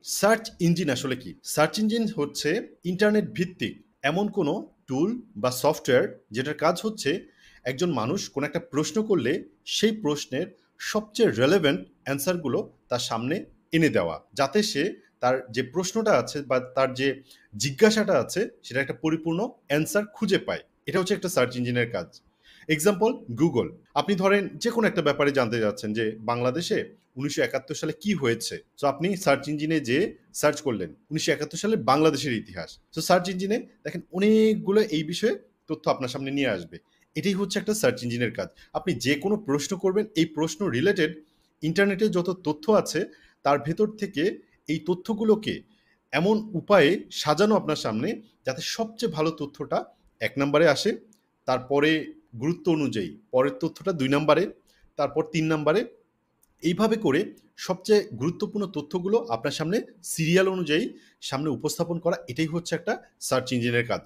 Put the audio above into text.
Search engine আসলে কি? Search engine হচ্ছে ইন্টারনেট ভিত্তিক এমন কোনো টুল বা সফটওয়্যার যেটার কাজ হচ্ছে একজন মানুষ কোনো একটা প্রশ্ন করলে সেই প্রশ্নের সবচেয়ে রেলেভেন্ট অ্যান্সারগুলো তার সামনে এনে দেওয়া। যাতে সে তার যে প্রশ্নটা আছে বা তার যে জিজ্ঞাসাটা আছে সেটার একটা পরিপূর্ণ অ্যান্সার খুঁজে পায়। এটা হচ্ছে একটা সার্চ ইঞ্জিনের কাজ। Example Google. আপনি ধরেন যেকোনো একটা ব্যাপারে জানতে চাচ্ছেন যে বাংলাদেশে ১৯৭১ সালে কি হয়েছে? সো আপনি সার্চ ইঞ্জিনে যেয়ে সার্চ করলেন ১৯৭১ সালে বাংলাদেশের ইতিহাস। সো সার্চ ইঞ্জিনে দেখেন অনেকগুলো এই বিষয়ে তথ্য আপনার সামনে নিয়ে আসবে। এটাই হচ্ছে একটা সার্চ ইঞ্জিনের কাজ। আপনি যেকোনো প্রশ্ন করবেন, এই প্রশ্ন রিলেটেড ইন্টারনেটে যত তথ্য আছে তার ভেতর থেকে এই তথ্যগুলোকে এমন উপায়ে সাজানো আপনার সামনে যাতে সবচেয়ে ভালো তথ্যটা ১ নাম্বারে আসে, তারপরে গুরুত্ব অনুযায়ী পরের তথ্যটা ২ নাম্বারে, তারপর ৩ নাম্বারে। এইভাবে করে সবচেয়ে গুরুত্বপূর্ণ তথ্যগুলো আপনার সামনে সিরিয়াল অনুযায়ী সামনে উপস্থাপন করা, এটাই হচ্ছে একটা সার্চ ইঞ্জিনের কাজ।